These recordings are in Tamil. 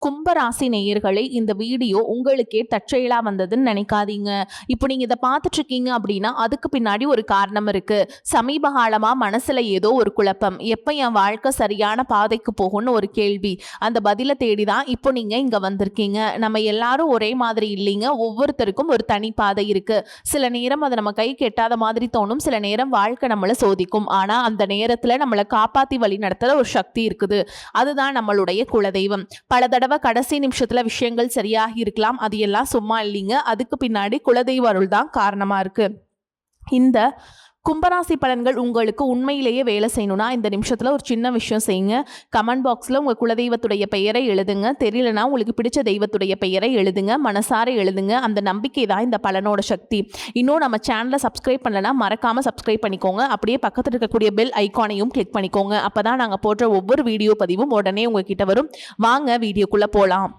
கும்பராசி நேயர்களே, இந்த வீடியோ உங்களுக்கே தற்செயலா வந்ததுன்னு நினைக்காதீங்க. இப்போ நீங்க இதை பார்த்துட்டு இருக்கீங்க அப்படின்னா அதுக்கு பின்னாடி ஒரு காரணம் இருக்கு. சமீப காலமா மனசுல ஏதோ ஒரு குழப்பம், எப்ப என் வாழ்க்கை சரியான பாதைக்கு போகும்னு ஒரு கேள்வி. அந்த பதிலை தேடிதான் இப்போ நீங்க இங்க வந்திருக்கீங்க. நம்ம எல்லாரும் ஒரே மாதிரி இல்லைங்க. ஒவ்வொருத்தருக்கும் ஒரு தனி பாதை இருக்கு. சில நேரம் அது நம்ம கைக்கு எட்டாத மாதிரி தோணும், சில நேரம் வாழ்க்கை நம்மளை சோதிக்கும். ஆனா அந்த நேரத்துல நம்மளை காப்பாத்தி வழி நடத்துற ஒரு சக்தி இருக்குது. அதுதான் நம்மளுடைய குலதெய்வம். பல தடவை கடைசி நிமிஷத்துல விஷயங்கள் சரியாகி இருக்கலாம், அது எல்லாம் சும்மா இல்லைங்க. அதுக்கு பின்னாடி குலதெய்வ அருள் தான் காரணமா இருக்கு. இந்த கும்பராசி பலன்கள் உங்களுக்கு உண்மையிலேயே வேலை செய்யணும்னா இந்த நிமிஷத்துல ஒரு சின்ன விஷயம் செய்யுங்க. கமெண்ட் பாக்ஸ்ல உங்க குலதெய்வத்துடைய பெயரை எழுதுங்க. தெரியலனா உங்களுக்கு பிடிச்ச தெய்வத்துடைய பெயரை எழுதுங்க, மனசார எழுதுங்க. அந்த நம்பிக்கை தான் இந்த பலனோட சக்தி. இன்னும் நம்ம சேனலை சப்ஸ்கிரைப் பண்ணலனா மறக்காம சப்ஸ்கிரைப் பண்ணிக்கோங்க. அப்படியே பக்கத்தில் இருக்கக்கூடிய பெல் ஐக்கானையும் கிளிக் பண்ணிக்கோங்க. அப்பதான் நாங்க போடுற ஒவ்வொரு வீடியோ பதிவும் உடனே உங்ககிட்ட வரும். வாங்க வீடியோக்குள்ள போலாம்.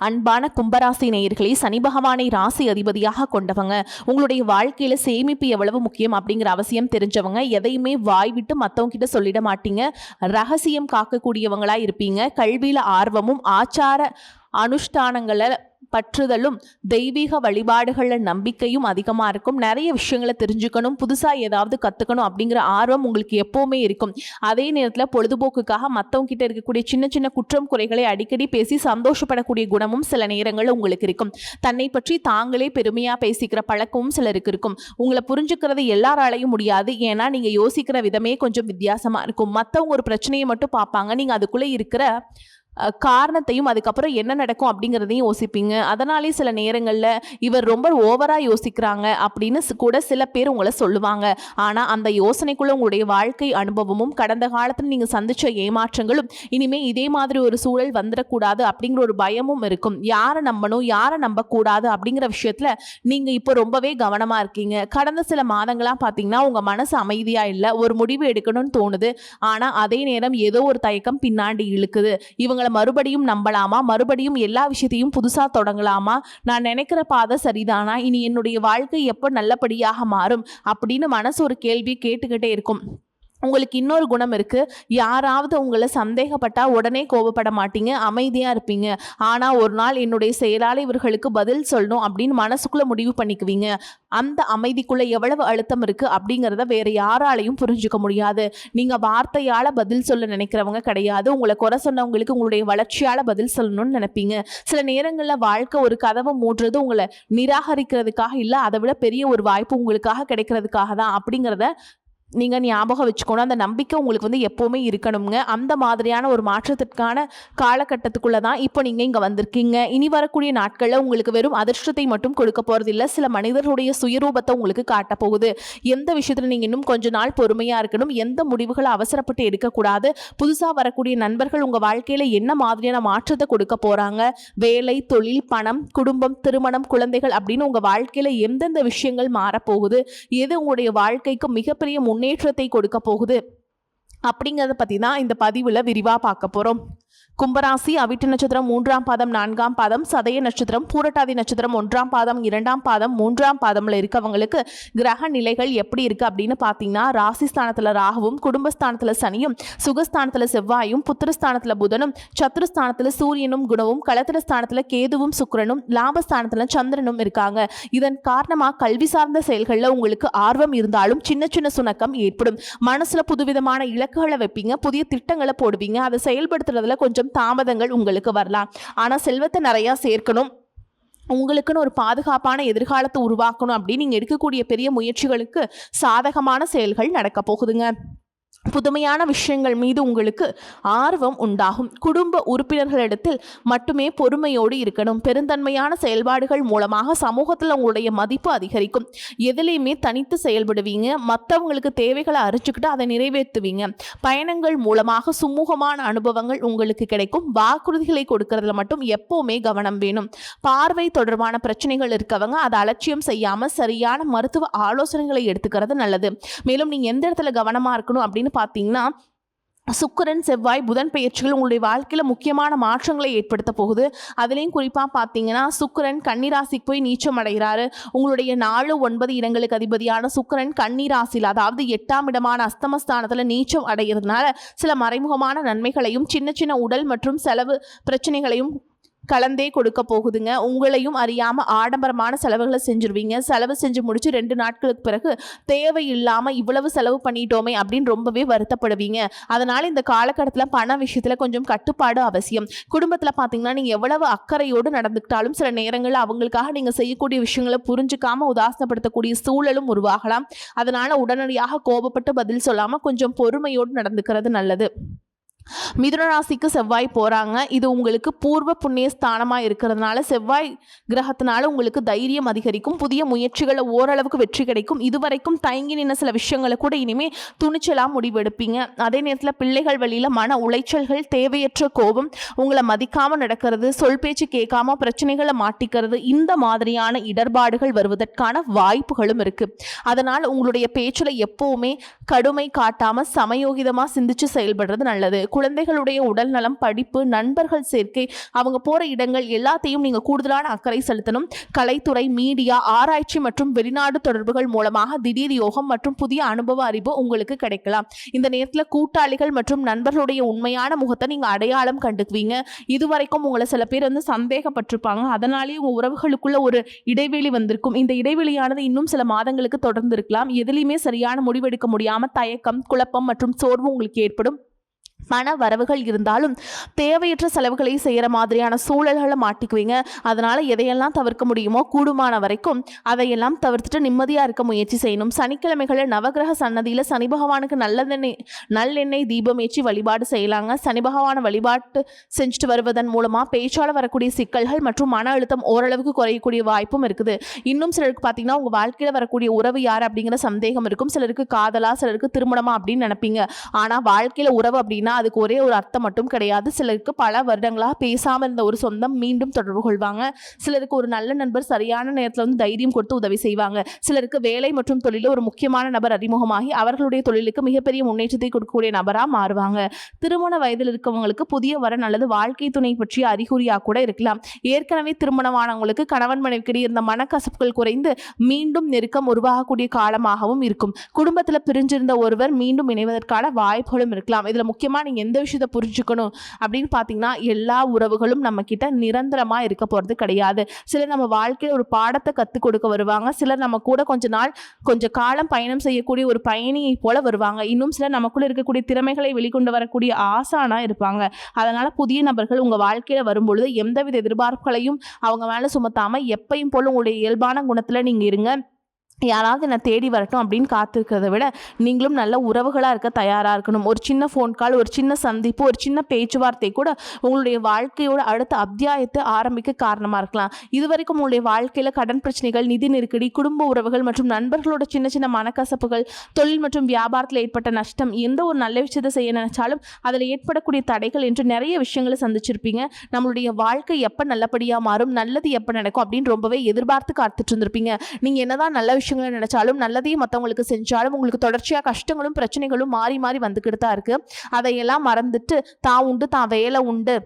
அன்பான கும்பராசி நேயர்களே, சனி பகவானை ராசி அதிபதியாக கொண்டவங்க. உங்களுடைய வாழ்க்கையில சேமிப்பு எவ்வளவு முக்கியம் அப்படிங்கிற அவசியம் தெரிஞ்சவங்க. எதையுமே வாய் விட்டு மற்றவங்க கிட்ட சொல்லிட மாட்டீங்க. ரகசியம் காக்கக்கூடியவங்களா இருப்பீங்க. கல்வியில ஆர்வமும் ஆச்சார அனுஷ்டானங்களை பற்றுதலும் தெய்வீக வழிபாடுகளில் நம்பிக்கையும் அதிகமாக இருக்கும். நிறைய விஷயங்களை தெரிஞ்சுக்கணும், புதுசாக ஏதாவது கற்றுக்கணும் அப்படிங்கிற ஆர்வம் உங்களுக்கு எப்போவுமே இருக்கும். அதே நேரத்தில் பொழுதுபோக்குக்காக மற்றவங்க கிட்ட இருக்கக்கூடிய சின்ன சின்ன குற்றம் குறைகளை அடிக்கடி பேசி சந்தோஷப்படக்கூடிய குணமும் சில நேரங்களில் உங்களுக்கு இருக்கும். தன்னை பற்றி தாங்களே பெருமையாக பேசிக்கிற பழக்கமும் சிலருக்கு இருக்கும். உங்களை புரிஞ்சுக்கிறது எல்லாராலையும் முடியாது. ஏன்னா நீங்கள் யோசிக்கிற விதமே கொஞ்சம் வித்தியாசமாக இருக்கும். மற்றவங்க ஒரு பிரச்சனையை மட்டும் பார்ப்பாங்க, நீங்கள் அதுக்குள்ளே இருக்கிற காரணத்தையும் அதுக்கப்புறம் என்ன நடக்கும் அப்படிங்கிறதையும் யோசிப்பீங்க. அதனாலே சில நேரங்களில் இவர் ரொம்ப ஓவராக யோசிக்கிறாங்க அப்படின்னு கூட சில பேர் உங்களை சொல்லுவாங்க. ஆனால் அந்த யோசனைக்குள்ள உங்களுடைய வாழ்க்கை அனுபவமும் கடந்த காலத்தில் நீங்கள் சந்தித்த ஏமாற்றங்களும் இனிமேல் இதே மாதிரி ஒரு சூழல் வந்துடக்கூடாது அப்படிங்கிற ஒரு பயமும் இருக்கும். யாரை நம்பணும் யாரை நம்பக்கூடாது அப்படிங்கிற விஷயத்தில் நீங்கள் இப்போ ரொம்பவே கவனமாக இருக்கீங்க. கடந்த சில மாதங்களாக பார்த்தீங்கன்னா உங்கள் மனசு அமைதியாக இல்லை, ஒரு முடிவு எடுக்கணும்னு தோணுது. ஆனால் அதே நேரம் ஏதோ ஒரு தயக்கம் பின்னாடி இழுக்குது. இவங்களை மறுபடியும் நம்பலாமா, மறுபடியும் எல்லா விஷயத்தையும் புதுசா தொடங்கலாமா, நான் நினைக்கிற பாதை சரிதானா, இனி என்னுடைய வாழ்க்கை எப்போ நல்லபடியாக மாறும் அப்படின்னு மனசு ஒரு கேள்வி கேட்டுக்கிட்டே இருக்கும். உங்களுக்கு இன்னொரு குணம் இருக்குது. யாராவது உங்களை சந்தேகப்பட்டா உடனே கோபப்பட மாட்டீங்க, அமைதியாக இருப்பீங்க. ஆனால் ஒரு நாள் என்னுடைய செயலாளர் இவர்களுக்கு பதில் சொல்லணும் அப்படின்னு மனசுக்குள்ளே முடிவு பண்ணிக்குவீங்க. அந்த அமைதிக்குள்ளே எவ்வளவு அழுத்தம் இருக்குது அப்படிங்கிறத வேறு யாராலையும் புரிஞ்சுக்க முடியாது. நீங்கள் வார்த்தையால் பதில் சொல்ல நினைக்கிறவங்க கிடையாது. உங்களை குறை சொன்னவங்களுக்கு உங்களுடைய வளர்ச்சியால் பதில் சொல்லணும்னு நினைப்பீங்க. சில நேரங்களில் வாழ்க்கை ஒரு கதவை மூடுறது உங்களை நிராகரிக்கிறதுக்காக இல்லை, அதை விட பெரிய ஒரு வாய்ப்பு உங்களுக்காக கிடைக்கிறதுக்காக தான் அப்படிங்கிறத நீங்கள் ஞாபகம் வச்சுக்கணும். அந்த நம்பிக்கை உங்களுக்கு எப்போவுமே இருக்கணுங்க. அந்த மாதிரியான ஒரு மாற்றத்திற்கான காலகட்டத்துக்குள்ளே தான் இப்போ நீங்கள் இங்கே வந்திருக்கீங்க. இனி வரக்கூடிய நாட்களில் உங்களுக்கு வெறும் அதிர்ஷ்டத்தை மட்டும் கொடுக்க போகிறதில்ல, சில மனிதர்களுடைய சுயரூபத்தை உங்களுக்கு காட்ட போகுது. எந்த விஷயத்தில் நீங்கள் இன்னும் கொஞ்ச நாள் பொறுமையாக இருக்கணும், எந்த முடிவுகளை அவசரப்பட்டு எடுக்கக்கூடாது. புதுசாக வரக்கூடிய நண்பர்கள் உங்கள் வாழ்க்கையில் என்ன மாதிரியான மாற்றத்தை கொடுக்க போகிறாங்க, வேலை, தொழில், பணம், குடும்பம், திருமணம், குழந்தைகள் அப்படின்னு உங்கள் வாழ்க்கையில் எந்தெந்த விஷயங்கள் மாறப்போகுது, எது உங்களுடைய வாழ்க்கைக்கு மிகப்பெரிய முன்னேற்றத்தை கொடுக்க போகுது அப்படிங்கிறத பற்றி தான் இந்த பதிவில் விரிவாக பார்க்க போகிறோம். கும்பராசி அவிட்ட நட்சத்திரம் 3ஆம் பாதம் 4ஆம் பாதம், சதய நட்சத்திரம் பூரட்டாதி நட்சத்திரம் 1ஆம் பாதம் 2ஆம் பாதம் 3ஆம் பாதம்ல இருக்கவங்களுக்கு கிரக நிலைகள் எப்படி இருக்கு அப்படின்னு பார்த்தீங்கன்னா, ராசிஸ்தானத்தில் ராகுவும், குடும்பஸ்தானத்தில் சனியும், சுகஸ்தானத்தில் செவ்வாயும், புத்திரஸ்தானத்தில் புதனும், சத்துருஸ்தானத்தில் சூரியனும் குணவும், களத்திர ஸ்தானத்தில் கேதுவும் சுக்கிரனும், லாபஸ்தானத்தில் சந்திரனும் இருக்காங்க. இதன் காரணமாக கல்வி சார்ந்த செயல்களில் உங்களுக்கு ஆர்வம் இருந்தாலும் சின்ன சின்ன சுணக்கம் ஏற்படும். மனசுல புதுவிதமான இலக்குகளை வைப்பீங்க, புதிய திட்டங்களை போடுவீங்க. அதை செயல்படுத்துறதுல கொஞ்சம் தாமதங்கள் உங்களுக்கு வரலாம். ஆனா செல்வத்தை நிறைய சேர்க்கணும், உங்களுக்குன்னு ஒரு பாதுகாப்பான எதிர்காலத்தை உருவாக்கணும் அப்படின்னு நீங்க எடுக்கக்கூடிய பெரிய முயற்சிகளுக்கு சாதகமான செயல்கள் நடக்க போகுதுங்க. புதுமையான விஷயங்கள் மீது உங்களுக்கு ஆர்வம் உண்டாகும். குடும்ப உறுப்பினர்களிடத்தில் மட்டுமே பொறுமையோடு இருக்கணும். பெருந்தன்மையான செயல்பாடுகள் மூலமாக சமூகத்தில் உங்களுடைய மதிப்பு அதிகரிக்கும். எதுலேயுமே தனித்து செயல்படுவீங்க. மற்றவங்களுக்கு தேவைகளை அறிஞ்சுக்கிட்டு அதை நிறைவேற்றுவீங்க. பயணங்கள் மூலமாக சுமூகமான அனுபவங்கள் உங்களுக்கு கிடைக்கும். வாக்குறுதிகளை கொடுக்கறதுல மட்டும் எப்பவுமே கவனம் வேணும். பார்வை தொடர்பான பிரச்சனைகள் இருக்கவங்க அதை அலட்சியம் செய்யாமல் சரியான மருத்துவ ஆலோசனைகளை எடுத்துக்கிறது நல்லது. மேலும் நீங்கள் எந்த இடத்துல கவனமாக இருக்கணும் அப்படின்னு பார்த்தீங்கன்னா, சுக்கிரன் செவ்வாய் புதன் பெயர்ச்சிகள் உங்களுடைய வாழ்க்கையில் முக்கியமான மாற்றங்களை ஏற்படுத்த போகுது. அதுலேயும் குறிப்பாக பார்த்தீங்கன்னா சுக்கிரன் கன்னிராசிக்கு போய் நீச்சம் அடைகிறாரு. உங்களுடைய 4, 9 இடங்களுக்கு அதிபதியான சுக்கிரன் கன்னிராசியில், அதாவது 8ஆம் இடமான அஸ்தமஸ்தானத்தில் நீச்சம் அடைகிறதுனால சில மறைமுகமான நன்மைகளையும் சின்ன சின்ன உடல் மற்றும் செலவு பிரச்சனைகளையும் கலந்தே கொடுக்க போகுதுங்க. உங்களையும் அறியாமல் ஆடம்பரமான செலவுகளை செஞ்சுருவீங்க. செலவு செஞ்சு முடிச்சு 2 நாட்களுக்கு பிறகு தேவையில்லாமல் இவ்வளவு செலவு பண்ணிட்டோமே அப்படின்னு ரொம்பவே வருத்தப்படுவீங்க. அதனால் இந்த காலகட்டத்தில் பண விஷயத்தில் கொஞ்சம் கட்டுப்பாடு அவசியம். குடும்பத்தில் பார்த்தீங்கன்னா நீங்கள் எவ்வளவு அக்கறையோடு நடந்துக்கிட்டாலும் சில நேரங்களில் அவங்களுக்காக நீங்கள் செய்யக்கூடிய விஷயங்களை புரிஞ்சுக்காமல் உதாசனப்படுத்தக்கூடிய சூழலும் உருவாகலாம். அதனால் உடனடியாக கோபப்பட்டு பதில் சொல்லாமல் கொஞ்சம் பொறுமையோடு நடந்துக்கிறது நல்லது. மிதுன ராசிக்கு செவ்வாய் போறாங்க. இது உங்களுக்கு பூர்வ புண்ணிய ஸ்தானமா இருக்கிறதுனால செவ்வாய் கிரகத்தினால உங்களுக்கு தைரியம் அதிகரிக்கும். புதிய முயற்சிகளை ஓரளவுக்கு வெற்றி கிடைக்கும். இதுவரைக்கும் தயங்கி நின்ன சில விஷயங்களை கூட இனிமே துணிச்சலா முடிவெடுப்பீங்க. அதே நேரத்தில் பிள்ளைகள் வழியில மன உளைச்சல்கள், தேவையற்ற கோபம், உங்களை மதிக்காம நடக்கிறது, சொல் பேச்சு கேட்காம பிரச்சனைகளை மாட்டிக்கிறது, இந்த மாதிரியான இடர்பாடுகள் வருவதற்கான வாய்ப்புகளும் இருக்கு. அதனால் உங்களுடைய பேச்சில் எப்பவுமே கடுமை காட்டாம சமயோகிதமா சிந்திச்சு செயல்படுறது நல்லது. குழந்தைகளுடைய உடல் நலம், படிப்பு, நண்பர்கள் சேர்க்கை, அவங்க போற இடங்கள் எல்லாத்தையும் நீங்க கூடுதலான அக்கறை செலுத்தணும். கலைத்துறை, மீடியா, ஆராய்ச்சி மற்றும் வெளிநாடு தொடர்புகள் மூலமாக திடீர் யோகம் மற்றும் புதிய அனுபவ அறிவு உங்களுக்கு கிடைக்கலாம். இந்த நேரத்தில் கூட்டாளிகள் மற்றும் நண்பர்களுடைய உண்மையான முகத்தை நீங்க அடையாளம் கண்டுக்குவீங்க. இதுவரைக்கும் உங்களை சில பேர் சந்தேகப்பட்டிருப்பாங்க. அதனாலேயே உங்க உறவுகளுக்குள்ள ஒரு இடைவெளி வந்திருக்கும். இந்த இடைவெளியானது இன்னும் சில மாதங்களுக்கு தொடர்ந்து இருக்கலாம். எதிலையுமே சரியான முடிவெடுக்க முடியாம தயக்கம், குழப்பம் மற்றும் சோர்வு உங்களுக்கு ஏற்படும். பண வரவுகள் இருந்தாலும் தேவையற்ற செலவுகளை செய்கிற மாதிரியான சூழல்களை மாட்டிக்குவீங்க. அதனால் எதையெல்லாம் தவிர்க்க முடியுமோ கூடுமான வரைக்கும் அதையெல்லாம் தவிர்த்துட்டு நிம்மதியாக இருக்க முயற்சி செய்யணும். சனிக்கிழமைகளில் நவகிரக சன்னதியில் சனி பகவானுக்கு நல்லெண்ணெய் தீபம் ஏற்றி வழிபாடு செய்யலாங்க. சனி பகவான வழிபாட்டு செஞ்சுட்டு வருவதன் மூலமாக பேச்சால் வரக்கூடிய சிக்கல்கள் மற்றும் மன அழுத்தம் ஓரளவுக்கு குறையக்கூடிய வாய்ப்பும் இருக்குது. இன்னும் சிலருக்கு பார்த்தீங்கன்னா உங்கள் வாழ்க்கையில் வரக்கூடிய உறவு யார் அப்படிங்கிற சந்தேகம் இருக்கும். சிலருக்கு காதலா, சிலருக்கு திருமணமா அப்படின்னு நினைப்பீங்க. ஆனால் வாழ்க்கையில் உறவு அப்படின்னா அதுக்கு ஒரே ஒரு அர்த்தம் மட்டும் கிடையாது. சிலருக்கு பல வருடங்களாக பேசாமல் இருந்த ஒரு சொந்தம் மீண்டும் தொடர்பு கொள்வாங்க. சிலருக்கு ஒரு நல்ல நண்பர் சரியான நேரத்தில் தைரியம் கொடுத்து உதவி செய்வாங்க. சிலருக்கு வேலை மற்றும் தொழிலில் ஒரு முக்கியமான நபர் அறிமுகமாகி அவர்களுடைய தொழிலுக்கு மிகப்பெரிய முன்னேற்றத்தை கொடுக்கக்கூடிய நபராக மாறுவாங்க. திருமண வயதில் இருக்கவங்களுக்கு புதிய வரன் அல்லது வாழ்க்கை துணை பற்றிய அறிகுறியாக கூட இருக்கலாம். ஏற்கனவே திருமணமானவங்களுக்கு கணவன் மனைவிக்கிடையே இருந்த மனக்கசப்புகள் குறைந்து மீண்டும் நெருக்கம் உருவாகக்கூடிய காலமாகவும் இருக்கும். குடும்பத்தில் பிரிஞ்சிருந்த ஒருவர் மீண்டும் இணைவதற்கான வாய்ப்புகளும் இருக்கலாம். இதில் முக்கியமாக நீங்கள் எந்த விஷயத்தை புரிஞ்சுக்கணும் அப்படின்னு பார்த்தீங்கன்னா எல்லா உறவுகளும் நம்ம கிட்ட நிரந்தரமாக இருக்க போகிறது கிடையாது. சிலர் நம்ம வாழ்க்கையில் ஒரு பாடத்தை கற்றுக் கொடுக்க வருவாங்க. சிலர் நம்ம கூட கொஞ்ச காலம் பயணம் செய்யக்கூடிய ஒரு பயணியை போல வருவாங்க. இன்னும் சிலர் நமக்குள்ள இருக்கக்கூடிய திறமைகளை வெளிக்கொண்டு வரக்கூடிய ஆசானா இருப்பாங்க. அதனால புதிய நபர்கள் உங்கள் வாழ்க்கையில் வரும்பொழுது எந்தவித எதிர்பார்ப்புகளையும் அவங்க மேலே சுமத்தாமல் எப்பயும் போல உங்களுடைய இயல்பான குணத்தில் நீங்கள் இருங்க. யாராவது என்னை தேடி வரட்டும் அப்படின்னு காத்திருக்கிறத விட நீங்களும் நல்ல உறவுகளாக இருக்க தயாராக இருக்கணும். ஒரு சின்ன ஃபோன் கால், ஒரு சின்ன சந்திப்பு, ஒரு சின்ன பேச்சுவார்த்தை கூட உங்களுடைய வாழ்க்கையோட அடுத்த அத்தியாயத்தை ஆரம்பிக்க காரணமாக இருக்கலாம். இதுவரைக்கும் உங்களுடைய வாழ்க்கையில் கடன் பிரச்சனைகள், நிதி நெருக்கடி, குடும்ப உறவுகள் மற்றும் நண்பர்களோட சின்ன சின்ன மனக்கசப்புகள், தொழில் மற்றும் வியாபாரத்தில் ஏற்பட்ட நஷ்டம், எந்த ஒரு நல்ல விஷயத்தை செய்ய நினைச்சாலும் அதில் ஏற்படக்கூடிய தடைகள் என்று நிறைய விஷயங்களை சந்திச்சிருப்பீங்க. நம்மளுடைய வாழ்க்கை எப்போ நல்லபடியாக மாறும், நல்லது எப்போ நடக்கும் அப்படின்னு ரொம்பவே எதிர்பார்த்து காத்துட்டு இருந்திருப்பீங்க. நீங்கள் என்னதான் நல்ல விஷயம் நினைச்சாலும், நல்லதையும் மற்றவங்களுக்கு செஞ்சாலும் உங்களுக்கு தொடர்ச்சியாக கஷ்டங்களும் பிரச்சனைகளும் மாறி மாறி வந்துக்கிட்டு தான் இருக்கு. அதையெல்லாம் மறந்துட்டு தான் உண்டு, தான் வேலை உண்டு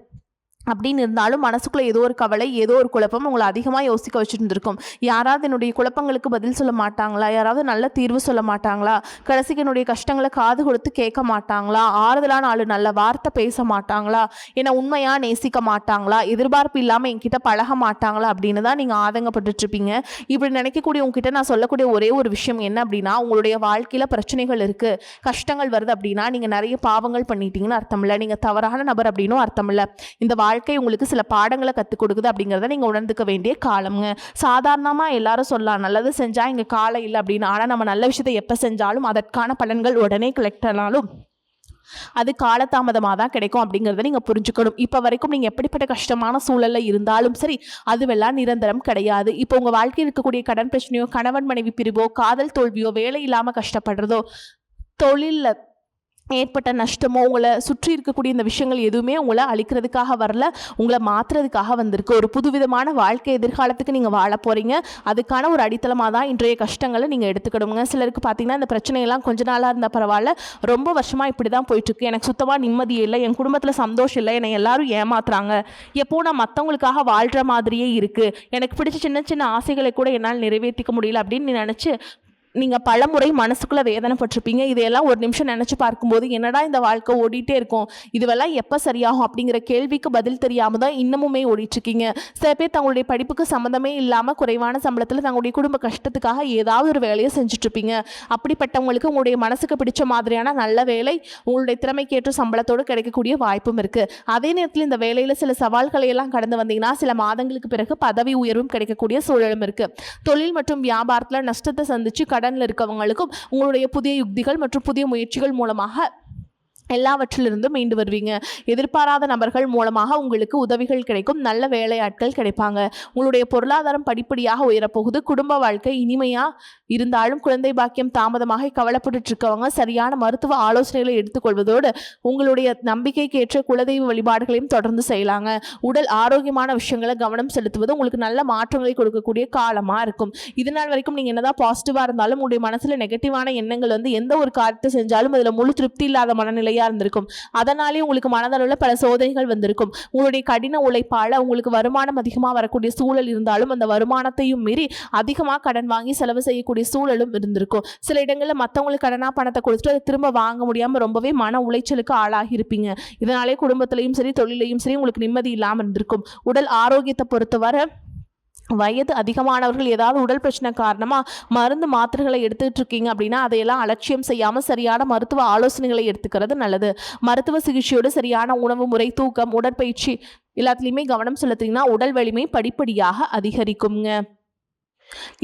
அப்படின்னு இருந்தாலும் மனசுக்குள்ளே ஏதோ ஒரு கவலை, ஏதோ ஒரு குழப்பம் உங்களை அதிகமாக யோசிக்க வச்சுட்டு இருந்திருக்கும். யாராவது என்னுடைய குழப்பங்களுக்கு பதில் சொல்ல மாட்டாங்களா, யாராவது நல்ல தீர்வு சொல்ல மாட்டாங்களா, கடைசிக்கு என்னுடைய கஷ்டங்களை காது கொடுத்து கேட்க மாட்டாங்களா, ஆறுதலான ஆளு நல்ல வார்த்தை பேச மாட்டாங்களா, என்னை உண்மையாக நேசிக்க மாட்டாங்களா, எதிர்பார்ப்பு இல்லாமல் என்கிட்ட பழக மாட்டாங்களா அப்படின்னு தான் நீங்கள் ஆதங்கப்பட்டுருப்பீங்க. இப்படி நினைக்கக்கூடிய உங்ககிட்ட நான் சொல்லக்கூடிய ஒரே ஒரு விஷயம் என்ன அப்படின்னா, உங்களுடைய வாழ்க்கையில் பிரச்சனைகள் இருக்குது, கஷ்டங்கள் வருது அப்படின்னா நீங்கள் நிறைய பாவங்கள் பண்ணிட்டீங்கன்னு அர்த்தம் இல்லை. நீங்கள் தவறான நபர் அப்படின்னும் அர்த்தம் இல்லை. இந்த வாழ்க்கை உங்களுக்கு சில பாடங்களை கற்றுக் கொடுக்குது அப்படிங்கிறத நீங்கள் உணர்ந்துக்க வேண்டிய காலம்ங்க. சாதாரணமாக எல்லாரும் சொல்லலாம் நல்லது செஞ்சால் இங்கே காலம் இல்லை அப்படின்னு. ஆனால் நம்ம நல்ல விஷயத்தை எப்போ செஞ்சாலும் அதற்கான பலன்கள் உடனே கலெக்ட் ஆனாலும் அது காலதாமதமாக தான் கிடைக்கும் அப்படிங்கிறத நீங்கள் புரிஞ்சுக்கணும். இப்போ வரைக்கும் நீங்கள் எப்படிப்பட்ட கஷ்டமான சூழலில் இருந்தாலும் சரி, அதுவெல்லாம் நிரந்தரம் கிடையாது. இப்போ உங்கள் வாழ்க்கையில் இருக்கக்கூடிய கடன் பிரச்சனையோ, கணவன் மனைவி பிரிவோ, காதல் தோல்வியோ, வேலை இல்லாமல் கஷ்டப்படுறதோ, தொழிலில் ஏற்பட்ட நஷ்டமோ உங்களை சுற்றி இருக்கக்கூடிய இந்த விஷயங்கள் எதுவுமே உங்களை அழிக்கிறதுக்காக வரல, உங்களை மாற்றுறதுக்காக வந்திருக்கு. ஒரு புதுவிதமான வாழ்க்கை எதிர்காலத்துக்கு நீங்கள் வாழ போகிறீங்க. அதுக்கான ஒரு அடித்தளமாக தான் இன்றைய கஷ்டங்களை நீங்கள் எடுத்துக்கிடுங்க. சிலருக்கு பார்த்தீங்கன்னா இந்த பிரச்சனையெல்லாம் கொஞ்ச நாளாக இருந்தால் பரவாயில்ல, ரொம்ப வருஷமாக இப்படி தான் போயிட்டுருக்கு, எனக்கு சுத்தமாக நிம்மதி இல்லை, என் குடும்பத்தில் சந்தோஷம் இல்லை, என்னை எல்லாரும் ஏமாத்துறாங்க, எப்போ நான் மற்றவங்களுக்காக வாழ்கிற மாதிரியே இருக்குது, எனக்கு பிடிச்ச சின்ன சின்ன ஆசைகளை கூட என்னால் நிறைவேற்றிக்க முடியல அப்படின்னு நீ நினச்சி நீங்கள் பலமுறை மனசுக்குள்ளே வேதனைப்பட்டிருப்பீங்க. இதையெல்லாம் ஒரு நிமிஷம் நினச்சி பார்க்கும்போது என்னடா இந்த வாழ்க்கை ஓடிட்டே இருக்கும், இதுவெல்லாம் எப்போ சரியாகும் அப்படிங்கிற கேள்விக்கு பதில் தெரியாமல் தான் இன்னமுமே ஓடிட்டுருக்கீங்க. சில பேர் தங்களுடைய படிப்புக்கு சம்மந்தமே இல்லாமல் குறைவான சம்பளத்தில் தங்களுடைய குடும்ப கஷ்டத்துக்காக ஏதாவது ஒரு வேலையை செஞ்சுட்ருப்பீங்க. அப்படிப்பட்டவங்களுக்கு உங்களுடைய மனசுக்கு பிடிச்ச மாதிரியான நல்ல வேலை உங்களுடைய திறமைக்கேற்ற சம்பளத்தோடு கிடைக்கக்கூடிய வாய்ப்பும் இருக்குது. அதே நேரத்தில் இந்த வேலையில் சில சவால்களை எல்லாம் கடந்து வந்தீங்கன்னா சில மாதங்களுக்கு பிறகு பதவி உயர்வும் கிடைக்கக்கூடிய சூழலும் இருக்குது. தொழில் மற்றும் வியாபாரத்தில் நஷ்டத்தை சந்தித்து கடனில் இருக்கவங்களுக்கும் உங்களுடைய புதிய யுக்திகள் மற்றும் புதிய முயற்சிகள் மூலமாக எல்லாவற்றிலிருந்தும் மீண்டு வருவீங்க. எதிர்பாராத நபர்கள் மூலமாக உங்களுக்கு உதவிகள் கிடைக்கும், நல்ல வேலையாட்கள் கிடைப்பாங்க. உங்களுடைய பொருளாதாரம் படிப்படியாக உயரப்போகுது. குடும்ப வாழ்க்கை இனிமையாக இருந்தாலும் குழந்தை பாக்கியம் தாமதமாக கவலைப்பட்டு இருக்கவங்க சரியான மருத்துவ ஆலோசனைகளை எடுத்துக்கொள்வதோடு உங்களுடைய நம்பிக்கைக்கேற்ற குலதெய்வ வழிபாடுகளையும் தொடர்ந்து செய்யலாங்க. உடல் ஆரோக்கியமான விஷயங்களை கவனம் செலுத்துவது உங்களுக்கு நல்ல மாற்றங்களை கொடுக்கக்கூடிய காலமாக இருக்கும். இதனால் வரைக்கும் நீங்கள் என்னதான் பாசிட்டிவாக இருந்தாலும் உங்களுடைய மனசில் நெகட்டிவான எண்ணங்கள் எந்த ஒரு காரியத்தை செஞ்சாலும் அதில் முழு திருப்தி இல்லாத மனநிலை இருந்திருக்கும். அதனாலே உங்களுக்கு மனதளவில் பல சோதனைகள் வந்திருக்கும். உங்களுடைய கடின உழைப்பால உங்களுக்கு வருமானம் அதிகமாக வரக்கூடிய சூழல் இருந்தாலும் அந்த வருமானத்தையும் மீறி அதிகமாக கடன் வாங்கி செலவு செய்யக்கூடிய சூழலும் இருந்திருக்கும். சில இடங்களில் மற்றவங்களுக்கு கடனா பணத்தை கொடுத்துட்டு அதை திரும்ப வாங்க முடியாமல் ரொம்பவே மன உளைச்சலுக்கு ஆளாகி இருப்பீங்க. இதனாலே குடும்பத்திலையும் சரி தொழிலையும் சரி உங்களுக்கு நிம்மதி இல்லாமல் இருந்திருக்கும். உடல் ஆரோக்கியத்தை பொறுத்தவரை வயது அதிகமானவர்கள் ஏதாவது உடல் பிரச்சனை காரணமாக மருந்து மாத்திரைகளை எடுத்துகிட்டு இருக்கீங்க அப்படின்னா அதையெல்லாம் அலட்சியம் செய்யாமல் சரியான மருத்துவ ஆலோசனைகளை எடுத்துக்கிறது நல்லது. மருத்துவ சிகிச்சையோடு சரியான உணவு முறை, தூக்கம், உடற்பயிற்சி எல்லாத்துலேயுமே கவனம் செலுத்திங்கன்னா உடல் வலிமை படிப்படியாக அதிகரிக்குங்க.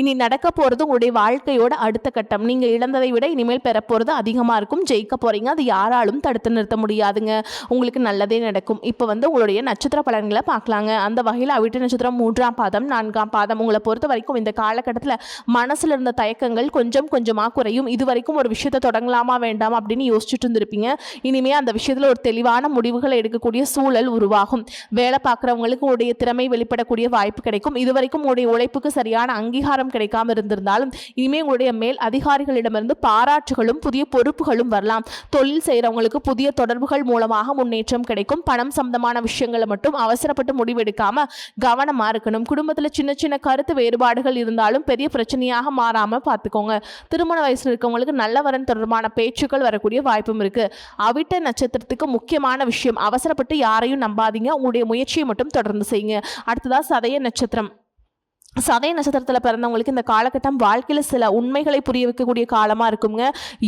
இனி நடக்க போகிறது உங்களுடைய வாழ்க்கையோட அடுத்த கட்டம். நீங்கள் இழந்ததை விட இனிமேல் பெற போகிறது அதிகமாக இருக்கும். ஜெயிக்க போகிறீங்க. அது யாராலும் தடுத்து நிறுத்த முடியாதுங்க. உங்களுக்கு நல்லதே நடக்கும். இப்போ உங்களுடைய நட்சத்திர பலன்களை பார்க்கலாங்க. அந்த வகையில் அவிட்ட நட்சத்திரம் 3ஆம் பாதம் 4ஆம் பாதம் உங்களை பொறுத்த வரைக்கும் இந்த காலகட்டத்தில் மனசில் இருந்த தயக்கங்கள் கொஞ்சம் கொஞ்சமாக குறையும். இது வரைக்கும் ஒரு விஷயத்தை தொடங்கலாமா வேண்டாம் அப்படின்னு யோசிச்சுட்டு இருந்திருப்பீங்க. இனிமேல் அந்த விஷயத்தில் ஒரு தெளிவான முடிவுகளை எடுக்கக்கூடிய சூழல் உருவாகும். வேலை பார்க்குறவங்களுக்கு உங்களுடைய திறமை வெளிப்படக்கூடிய வாய்ப்பு கிடைக்கும். இது வரைக்கும் உங்களுடைய உழைப்புக்கு சரியான அங்கீகாரம் கிடைக்காம இருந்திருந்தாலும் இனிமேல் உங்களுடைய மேல் அதிகாரிகளிடமிருந்து பாராட்டுகளும் புதிய பொறுப்புகளும் வரலாம். தொழில் செய்கிறவங்களுக்கு புதிய தொடர்புகள் மூலமாக முன்னேற்றம் கிடைக்கும். பணம் சம்பந்தமான விஷயங்களை மட்டும் அவசரப்பட்டு முடிவெடுக்காம கவனமா இருக்கணும். குடும்பத்தில் சின்ன சின்ன கருத்து வேறுபாடுகள் இருந்தாலும் பெரிய பிரச்சனையாக மாறாம பார்த்துக்கோங்க. திருமண வயசுல இருக்கவங்களுக்கு நல்ல வரன் தொடர்பான பேச்சுக்கள் வரக்கூடிய வாய்ப்பும் இருக்கு. அவிட்ட நட்சத்திரத்துக்கு முக்கியமான விஷயம், அவசரப்பட்டு யாரையும் நம்பாதீங்க. உங்களுடைய முயற்சியை மட்டும் தொடர்ந்து செய்யுங்க. அடுத்ததா சதய நட்சத்திரம். சதய நட்சத்திரத்தில் பிறந்தவங்களுக்கு இந்த காலகட்டம் வாழ்க்கையில் சில உண்மைகளை புரிய வைக்கக்கூடிய காலமாக இருக்குங்க.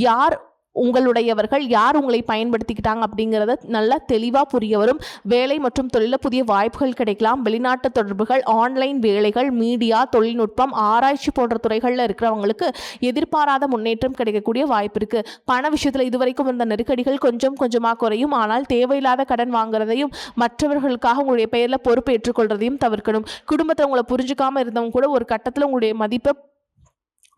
யார் உங்களுடையவர்கள், யார் உங்களை பயன்படுத்திக்கிட்டாங்க அப்படிங்கிறத நல்லா தெளிவாக புரிய வரும். வேலை மற்றும் தொழிலில் புதிய வாய்ப்புகள் கிடைக்கலாம். வெளிநாட்டு தொடர்புகள், ஆன்லைன் வேலைகள், மீடியா, தொழில்நுட்பம், ஆராய்ச்சி போன்ற துறைகளில் இருக்கிறவங்களுக்கு எதிர்பாராத முன்னேற்றம் கிடைக்கக்கூடிய வாய்ப்பு இருக்குது. பண விஷயத்தில் இதுவரைக்கும் இருந்த நெருக்கடிகள் கொஞ்சம் கொஞ்சமாக குறையும். ஆனால் தேவையில்லாத கடன் வாங்குறதையும் மற்றவர்களுக்காக உங்களுடைய பெயரில் பொறுப்பு ஏற்றுக்கொள்றதையும் தவிர்க்கணும். குடும்பத்தில் உங்களை புரிஞ்சுக்காமல் இருந்தவங்க கூட ஒரு கட்டத்தில் உங்களுடைய மதிப்பை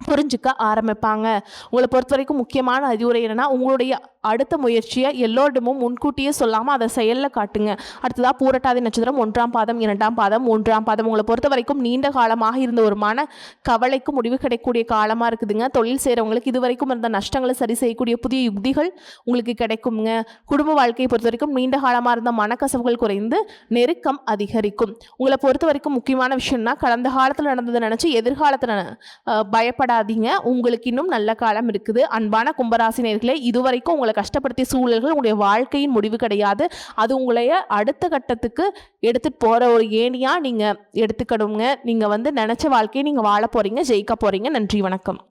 புரிஞ்சுக்க ஆரம்பிப்பாங்க. உங்களை பொறுத்த வரைக்கும் முக்கியமான அறிவுரை என்னன்னா, உங்களுடைய அடுத்த முயற்சியை எல்லோரிடமும் முன்கூட்டியே சொல்லாமல் அதை செயலில் காட்டுங்க. அடுத்ததாக பூரட்டாதி நட்சத்திரம் 1ஆம் பாதம் 2ஆம் பாதம் 3ஆம் பாதம் உங்களை பொறுத்த வரைக்கும் நீண்ட காலமாக இருந்த ஒரு மன கவலைக்கு முடிவு கிடைக்கக்கூடிய காலமாக இருக்குதுங்க. தொழில் செய்கிறவங்களுக்கு இது வரைக்கும் இருந்த நஷ்டங்களை சரி செய்யக்கூடிய புதிய யுக்திகள் உங்களுக்கு கிடைக்குங்க. குடும்ப வாழ்க்கையை பொறுத்த வரைக்கும் நீண்ட காலமாக இருந்த மனக்கசவுகள் குறைந்து நெருக்கம் அதிகரிக்கும். உங்களை பொறுத்த வரைக்கும் முக்கியமான விஷயம்னா, கடந்த காலத்தில் நடந்ததை நினச்சி எதிர்காலத்தில் பயப்படாதீங்க. உங்களுக்கு இன்னும் நல்ல காலம் இருக்குது. அன்பான கும்பராசினியர்களே, இதுவரைக்கும் உங்களை கஷ்டப்படுத்திய சூழல்கள் உங்களுடைய வாழ்க்கையின் முடிவு கிடையாது. அது உங்களைய அடுத்த கட்டத்துக்கு எடுத்துட்டு போற ஒரு ஏணியா நீங்க எடுத்துக்கணுங்க. நீங்க நினைச்ச வாழ்க்கையை நீங்க வாழ போறீங்க, ஜெயிக்க போறீங்க. நன்றி, வணக்கம்.